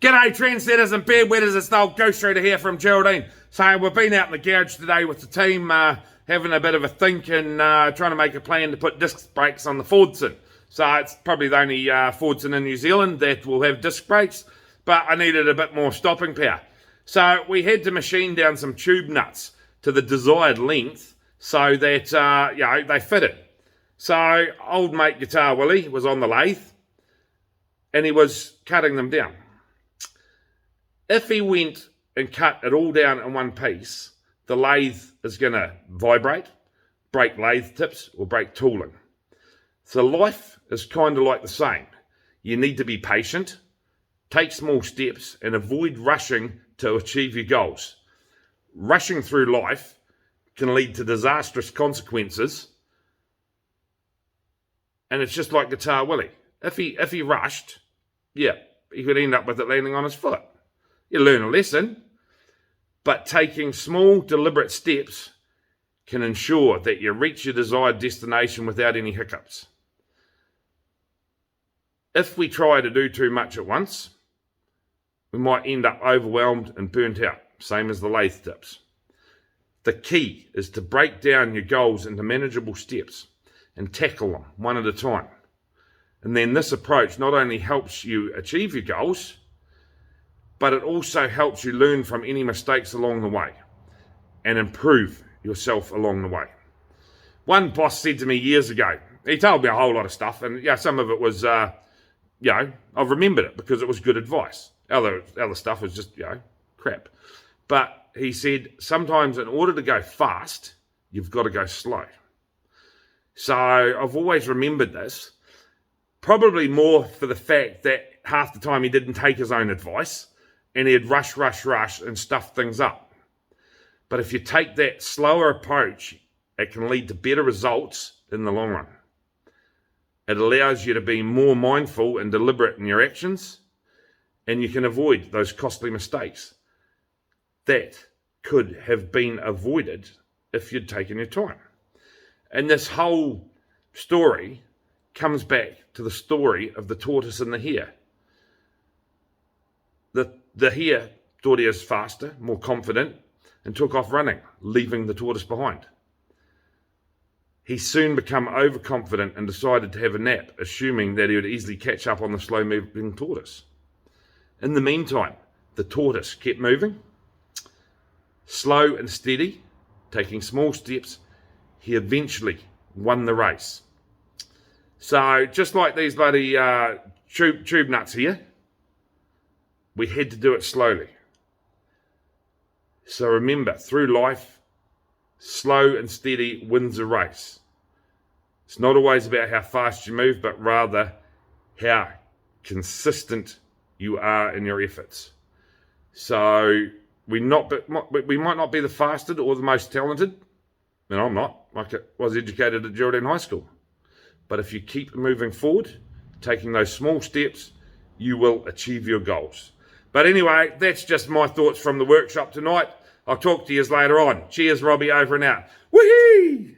G'day trendsetters and bedwetters, it's the old Gooserooter here from Geraldine. So we've been out in the garage today with the team, having a bit of a think and trying to make a plan to put disc brakes on the Fordson. So it's probably the only Fordson in New Zealand that will have disc brakes, but I needed a bit more stopping power. So we had to machine down some tube nuts to the desired length so that they fitted. So old mate Guitar Willie was on the lathe and he was cutting them down. If he went and cut it all down in one piece, the lathe is going to vibrate, break lathe tips, or break tooling. So life is kind of like the same. You need to be patient, take small steps, and avoid rushing to achieve your goals. Rushing through life can lead to disastrous consequences, and it's just like Guitar Willie. If he rushed, he could end up with it landing on his foot. You learn a lesson, but taking small, deliberate steps can ensure that you reach your desired destination without any hiccups. If we try to do too much at once, we might end up overwhelmed and burnt out, same as the lathe tips. The key is to break down your goals into manageable steps and tackle them one at a time. And then this approach not only helps you achieve your goals, but it also helps you learn from any mistakes along the way and improve yourself along the way. One boss said to me years ago, he told me a whole lot of stuff, and some of it was, I've remembered it because it was good advice. Other stuff was just, crap. But he said, sometimes in order to go fast, you've got to go slow. So I've always remembered this, probably more for the fact that half the time he didn't take his own advice, and he'd rush and stuff things up. But if you take that slower approach, it can lead to better results in the long run. It allows you to be more mindful and deliberate in your actions, and you can avoid those costly mistakes that could have been avoided if you'd taken your time. And this whole story comes back to the story of the tortoise and the hare. The hare thought he was faster, more confident, and took off running, leaving the tortoise behind. He soon became overconfident and decided to have a nap, assuming that he would easily catch up on the slow-moving tortoise. In the meantime, the tortoise kept moving, slow and steady, taking small steps. He eventually won the race. So, just like these bloody tube nuts here, we had to do it slowly. So remember, through life, slow and steady wins a race. It's not always about how fast you move, but rather how consistent you are in your efforts. So we might not be the fastest or the most talented, and I'm not. I was educated at Geraldine High School. But if you keep moving forward, taking those small steps, you will achieve your goals. But anyway, that's just my thoughts from the workshop tonight. I'll talk to you later on. Cheers, Robbie, over and out. Whee!